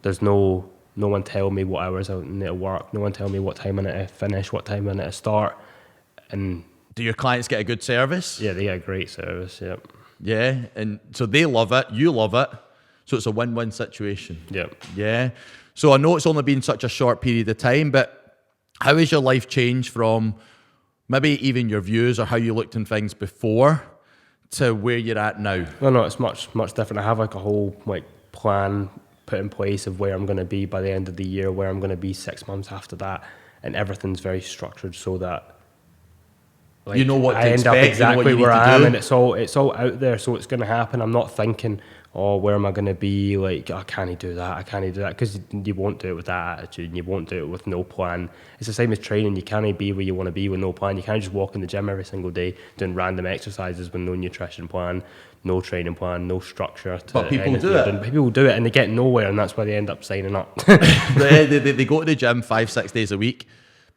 B: There's no one telling me what hours I need to work, no one telling me what time I need to finish, what time I need to start. And
A: do your clients get a good service?
B: Yeah, they get a great service, yeah.
A: Yeah, and so they love it, you love it, so it's a win-win situation.
B: Yeah.
A: Yeah. So I know it's only been such a short period of time, but how has your life changed from maybe even your views or how you looked in things before to where you're at now?
B: No, it's much different. I have like a whole like plan put in place of where I'm going to be by the end of the year, where I'm going to be 6 months after that, and everything's very structured so that like,
A: you know what to
B: I end
A: expect,
B: up exactly where I am,
A: do.
B: And it's all out there, so it's going to happen. I'm not thinking, oh, where am I going to be? Like, I can't do that, because you won't do it with that attitude, and you won't do it with no plan. It's the same as training. You can't be where you want to be with no plan. You can't just walk in the gym every single day doing random exercises with no nutrition plan, no training plan, no structure.
A: But people do it.
B: And people do it, and they get nowhere, and that's why they end up signing up.
A: they go to the gym 5-6 days a week.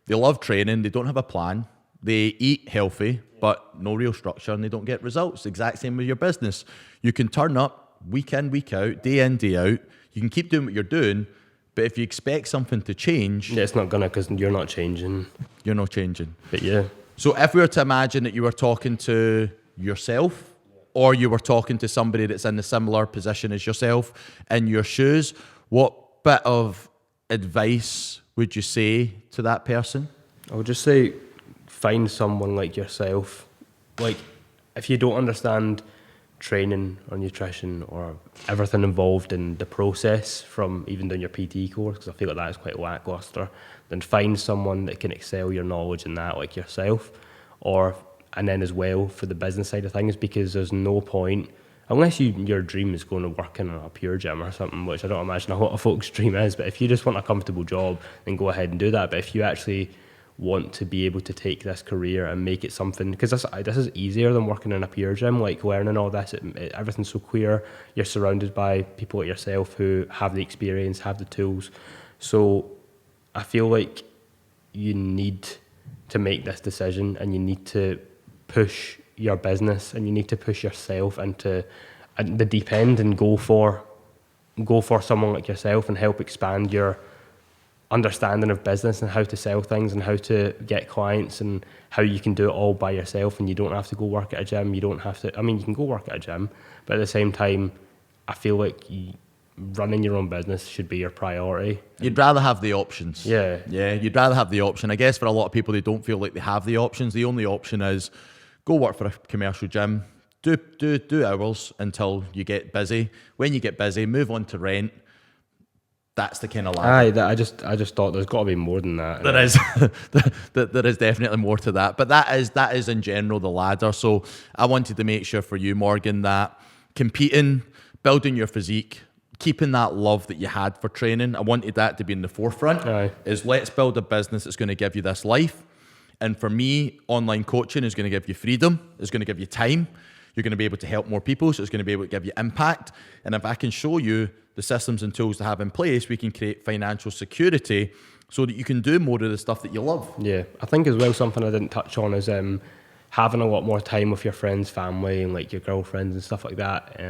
A: They love training. They don't have a plan. They eat healthy, but no real structure, and they don't get results. Exact same with your business. You can turn up week in, week out, day in, day out. You can keep doing what you're doing, but if you expect something to change...
B: Yeah, it's not going to, because you're not changing.
A: You're not changing.
B: But yeah.
A: So if we were to imagine that you were talking to yourself, or you were talking to somebody that's in a similar position as yourself in your shoes, what bit of advice would you say to that person?
B: I would just say, find someone like yourself. Like, if you don't understand training or nutrition or everything involved in the process from even doing your PT course, because I feel like that is quite lackluster, then find someone that can excel your knowledge in that, like yourself. And then as well for the business side of things, because there's no point, unless your dream is going to work in a pure gym or something, which I don't imagine a lot of folks' dream is, but if you just want a comfortable job, then go ahead and do that. But if you actually want to be able to take this career and make it something, because this is easier than working in a pure gym, like learning all this, everything's so clear, you're surrounded by people like yourself who have the experience, have the tools. So I feel like you need to make this decision, and you need to push your business, and you need to push yourself into the deep end and go for someone like yourself and help expand your understanding of business and how to sell things and how to get clients and how you can do it all by yourself, and you don't have to go work at a gym. You don't have to, I mean, you can go work at a gym, but at the same time, I feel like running your own business should be your priority.
A: You'd rather have the options.
B: Yeah.
A: Yeah, you'd rather have the option. I guess for a lot of people, they don't feel like they have the options. The only option is go work for a commercial gym, do hours until you get busy. When you get busy, move on to rent. That's the kind of ladder.
B: I just thought there's got to be more than that.
A: There is. There is definitely more to that. But that is in general the ladder. So I wanted to make sure for you, Morgan, that competing, building your physique, keeping that love that you had for training, I wanted that to be in the forefront.
B: Aye.
A: Is let's build a business that's going to give you this life. And for me, online coaching is going to give you freedom. It's going to give you time. You're going to be able to help more people. So it's going to be able to give you impact. And if I can show you the systems and tools to have in place, we can create financial security so that you can do more of the stuff that you love.
B: Yeah, I think as well, something I didn't touch on is having a lot more time with your friends, family, and like your girlfriends and stuff like that.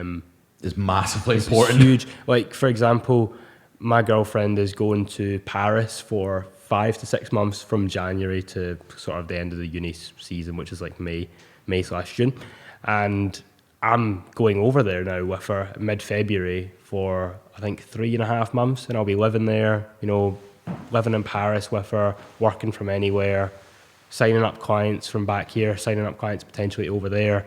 A: Is massively important.
B: Huge. Like, for example, my girlfriend is going to Paris for 5 to 6 months from January to sort of the end of the uni season, which is like May/June. And I'm going over there now with her mid-February for, I think, 3.5 months. And I'll be living there, you know, living in Paris with her, working from anywhere, signing up clients from back here, signing up clients potentially over there.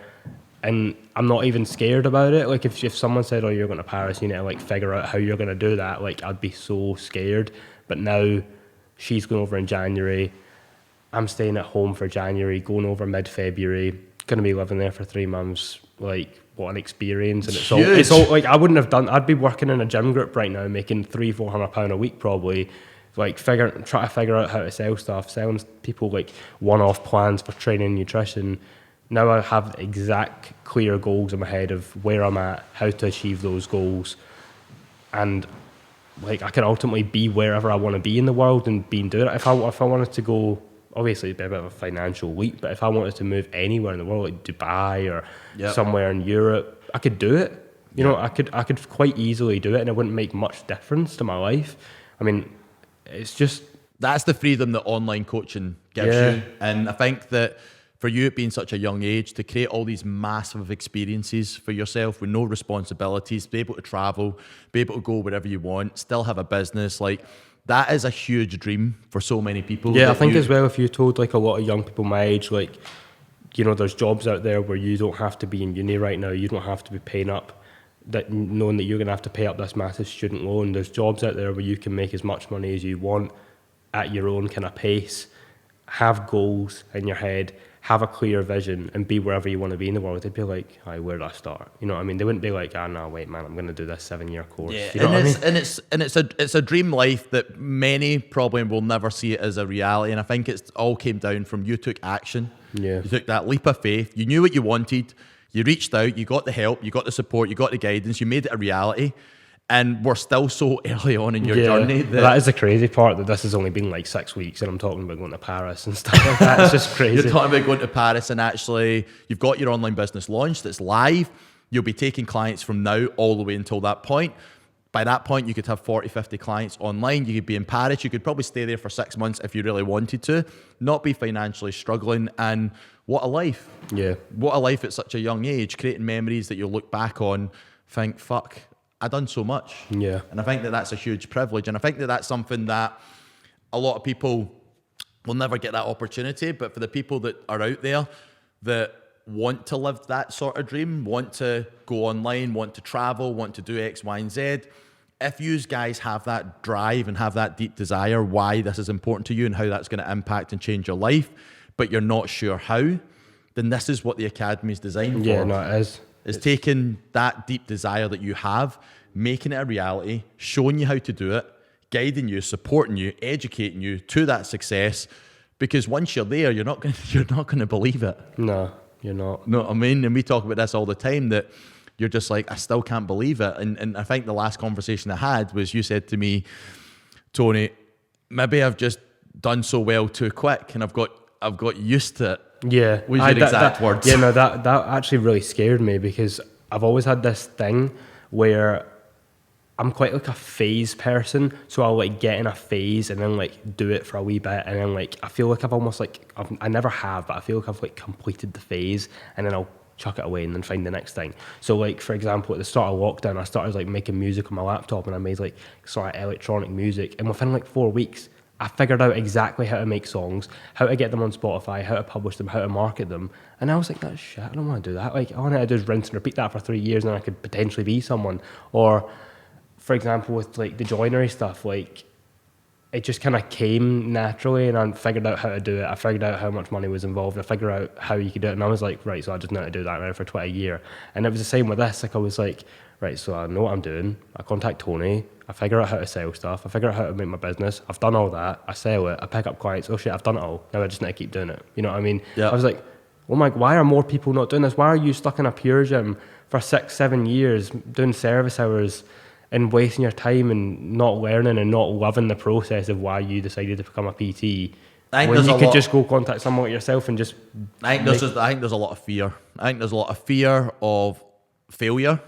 B: And I'm not even scared about it. Like, if someone said, oh, you're going to Paris, you need to like figure out how you're going to do that, like, I'd be so scared. But now she's going over in January. I'm staying at home for January, going over mid-February, going to be living there for 3 months. Like, what an experience. And it's all like, I wouldn't have done, I'd be working in a gym group right now, making £300-400 a week probably, like try to figure out how to sell stuff, selling people like one-off plans for training and nutrition. Now I have exact clear goals in my head of where I'm at, how to achieve those goals, and like I can ultimately be wherever I want to be in the world and doing it. If I wanted to go, obviously it'd be a bit of a financial leap, but if I wanted to move anywhere in the world, like Dubai or somewhere in Europe, I could do it. You know, I could quite easily do it, and it wouldn't make much difference to my life. I mean, it's just,
A: that's the freedom that online coaching gives you. And I think that for you, it being such a young age, to create all these massive experiences for yourself with no responsibilities, be able to travel, be able to go wherever you want, still have a business, like, that is a huge dream for so many people.
B: Yeah, I think as well, if you told like a lot of young people my age, like, you know, there's jobs out there where you don't have to be in uni right now, you don't have to be paying up, that knowing that you're going to have to pay up this massive student loan. There's jobs out there where you can make as much money as you want at your own kind of pace, have goals in your head, have a clear vision, and be wherever you want to be in the world. They'd be like, "Hi, where do I start?" You know what I mean? They wouldn't be like, "Ah, no, wait, man, I'm going to do this 7-year course."
A: Yeah,
B: you know what I mean?
A: And it's a dream life that many probably will never see it as a reality. And I think it's all came down from you took action.
B: Yeah,
A: you took that leap of faith. You knew what you wanted. You reached out. You got the help. You got the support. You got the guidance. You made it a reality. And we're still so early on in your journey.
B: That is the crazy part, that this has only been like 6 weeks and I'm talking about going to Paris and stuff like that. It's just crazy.
A: You're talking about going to Paris, and actually you've got your online business launched. It's live. You'll be taking clients from now all the way until that point. By that point, you could have 40, 50 clients online. You could be in Paris. You could probably stay there for 6 months if you really wanted to, not be financially struggling. And what a life.
B: Yeah.
A: What a life at such a young age, creating memories that you'll look back on, think, fuck, I done so much.
B: Yeah.
A: And I think that that's a huge privilege. And I think that that's something that a lot of people will never get that opportunity. But for the people that are out there that want to live that sort of dream, want to go online, want to travel, want to do X, Y, and Z, if you guys have that drive and have that deep desire why this is important to you and how that's going to impact and change your life, but you're not sure how, then this is what the Academy is designed for.
B: Yeah, no, it is.
A: Is taking that deep desire that you have, making it a reality, showing you how to do it, guiding you, supporting you, educating you to that success. Because once you're there, you're not going to believe it.
B: No, you're not.
A: No, I mean, and we talk about this all the time, that you're just like, I still can't believe it. And I think the last conversation I had was, you said to me, Tony, maybe I've just done so well too quick, and I've got used to it.
B: Yeah.
A: Was your exact words.
B: Yeah, no, that actually really scared me because I've always had this thing where I'm quite like a phase person, so I'll like get in a phase and then like do it for a wee bit, and then like I feel like I've almost like I never have, but I feel like I've like completed the phase, and then I'll chuck it away and then find the next thing. So like for example, at the start of lockdown, I started like making music on my laptop, and I made like sort of electronic music, and within like 4 weeks, I figured out exactly how to make songs, how to get them on Spotify, how to publish them, how to market them. And I was like, that's shit, I don't want to do that. Like, all I need to do is rinse and repeat that for 3 years, and then I could potentially be someone. Or, for example, with like the joinery stuff, like, it just kind of came naturally, and I figured out how to do it. I figured out how much money was involved. I figured out how you could do it. And I was like, right, so I just know how to do that now for 20 a year. And it was the same with this. Like, I was like, right, so I know what I'm doing. I contact Tony. I figure out how to sell stuff. I figure out how to make my business. I've done all that. I sell it. I pick up clients. Oh shit, I've done it all. Now I just need to keep doing it. You know what I mean?
A: Yeah.
B: I was like, oh my, why are more people not doing this? Why are you stuck in a pure gym for 6-7 years doing service hours and wasting your time and not learning and not loving the process of why you decided to become a PT? When you could just go contact someone like yourself and just...
A: I think there's a lot of fear. I think there's a lot of fear of failure,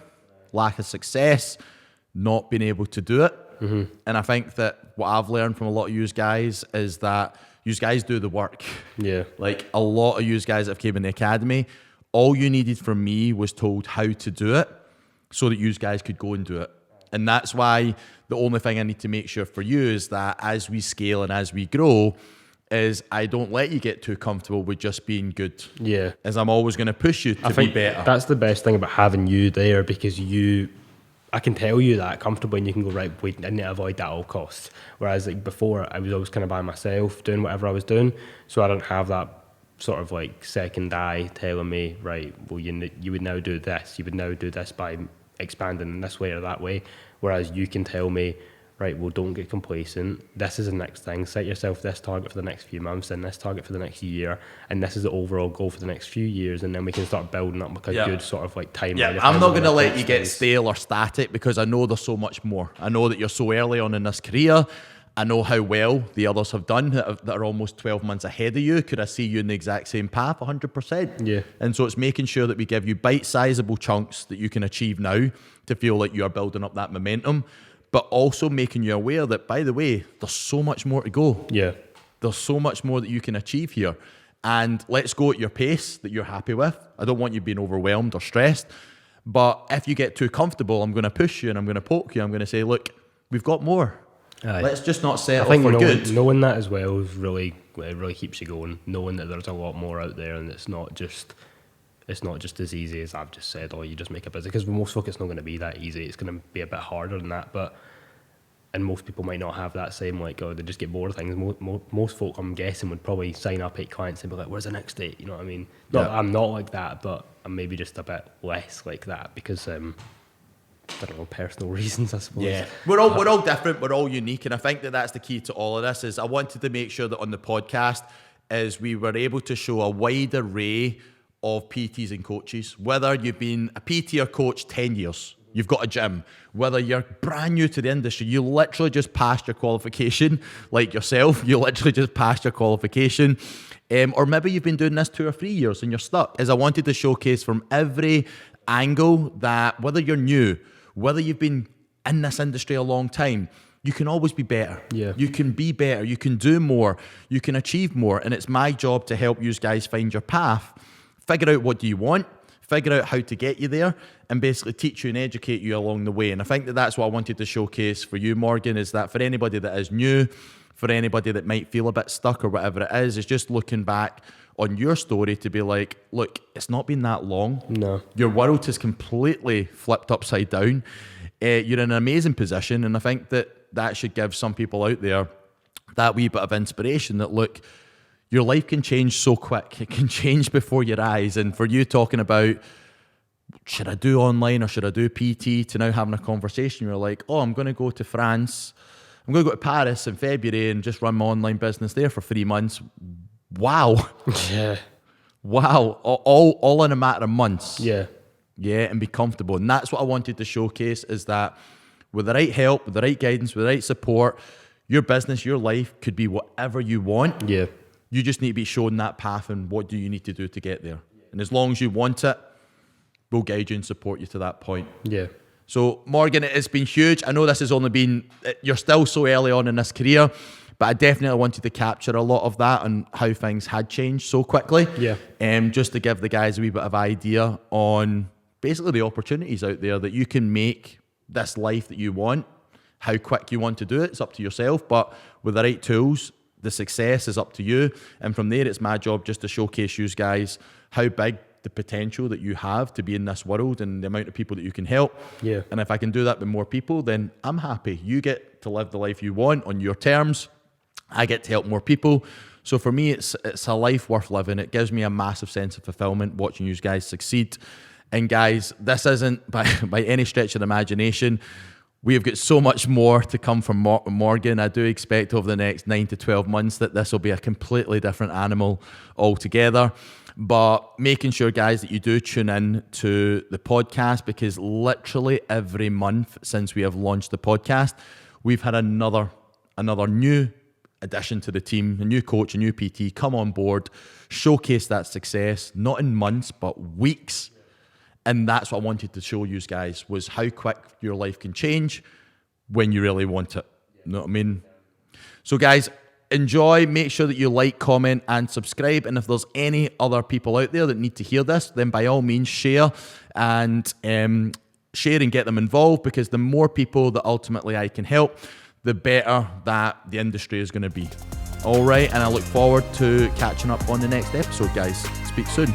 A: lack of success, not being able to do it. Mm-hmm. And I think that what I've learned from a lot of you guys is that you guys do the work.
B: Yeah.
A: Like a lot of you guys that have came in the academy, all you needed from me was told how to do it so that you guys could go and do it. And that's why the only thing I need to make sure for you is that as we scale and as we grow, is I don't let you get too comfortable with just being good.
B: Yeah.
A: As I'm always going to push you to be better.
B: That's the best thing about having you there, because I can tell you that comfortably, and you can go, right, wait, I need to avoid that at all costs. Whereas like before, I was always kind of by myself doing whatever I was doing, so I don't have that sort of like second eye telling me, right, well, you would now do this, you would now do this by expanding this way or that way. Whereas you can tell me, right, well, don't get complacent. This is the next thing. Set yourself this target for the next few months, and this target for the next year, and this is the overall goal for the next few years, and then we can start building up like a good sort of like timeline.
A: Yeah, I'm not going to let you get stale or static, because I know there's so much more. I know that you're so early on in this career. I know how well the others have done that are almost 12 months ahead of you. Could I see you in the exact same path? 100%.
B: Yeah.
A: And so it's making sure that we give you bite-sizable chunks that you can achieve now to feel like you are building up that momentum, but also making you aware that, by the way, there's so much more to go.
B: Yeah.
A: There's so much more that you can achieve here. And let's go at your pace that you're happy with. I don't want you being overwhelmed or stressed. But if you get too comfortable, I'm going to push you and I'm going to poke you. I'm going to say, look, we've got more.
B: Aye.
A: Let's just not settle for good.
B: Knowing that as well is really keeps you going. Knowing that there's a lot more out there, and it's not just as easy as I've just said, or you just make a business. Because for most folk, it's not going to be that easy. It's going to be a bit harder than that. And most people might not have that same, like, they just get bored of things. Most folk, I'm guessing, would probably sign up 8 clients and be like, where's the next date? You know what I mean? I'm not like that, but I'm maybe just a bit less like that because, I don't know, personal reasons, I suppose.
A: Yeah, we're all different. We're all unique. And I think that that's the key to all of this is I wanted to make sure that on the podcast is we were able to show a wide array of PTs and coaches, whether you've been a PT or coach 10 years, you've got a gym, whether you're brand new to the industry, you literally just passed your qualification, like yourself, you literally just passed your qualification, or maybe you've been doing this 2 or 3 years and you're stuck, is I wanted to showcase from every angle that whether you're new, whether you've been in this industry a long time, you can always be better.
B: Yeah.
A: You can be better, you can do more, you can achieve more, and it's my job to help you guys find your path. Figure out what do you want, figure out how to get you there, and basically teach you and educate you along the way. And I think that that's what I wanted to showcase for you, Morgan, is that for anybody that is new, for anybody that might feel a bit stuck or whatever it is just looking back on your story to be like, look, it's not been that long.
B: No.
A: Your world has completely flipped upside down. You're in an amazing position, and I think that should give some people out there that wee bit of inspiration that, look, your life can change so quick. It can change before your eyes. And for you talking about, should I do online or should I do PT, to now having a conversation, you're like, oh, I'm going to go to France. I'm going to go to Paris in February and just run my online business there for 3 months. Wow.
B: Yeah.
A: Wow. All in a matter of months.
B: Yeah.
A: Yeah, and be comfortable. And that's what I wanted to showcase, is that with the right help, with the right guidance, with the right support, your business, your life could be whatever you want.
B: Yeah.
A: You just need to be shown that path and what do you need to do to get there. And as long as you want it, we'll guide you and support you to that point.
B: Yeah.
A: So Morgan, it's been huge. I know this has only been, you're still so early on in this career, but I definitely wanted to capture a lot of that and how things had changed so quickly.
B: Yeah.
A: Just to give the guys a wee bit of idea on basically the opportunities out there that you can make this life that you want. How quick you want to do it, it's up to yourself, but with the right tools, the success is up to you. And from there, it's my job just to showcase you guys how big the potential that you have to be in this world and the amount of people that you can help.
B: Yeah.
A: And if I can do that with more people, then I'm happy. You get to live the life you want on your terms. I get to help more people. So for me, it's a life worth living. It gives me a massive sense of fulfillment watching you guys succeed. And guys, this isn't by any stretch of the imagination. We have got so much more to come from Morgan. I do expect over the next 9 to 12 months that this will be a completely different animal altogether. But making sure, guys, that you do tune in to the podcast, because literally every month since we have launched the podcast, we've had another new addition to the team, a new coach, a new PT come on board, showcase that success, not in months, but weeks. And that's what I wanted to show you guys, was how quick your life can change when you really want it. You know what I mean? So guys, enjoy. Make sure that you like, comment, and subscribe. And if there's any other people out there that need to hear this, then by all means share and get them involved, because the more people that ultimately I can help, the better that the industry is going to be. All right, and I look forward to catching up on the next episode, guys. Speak soon.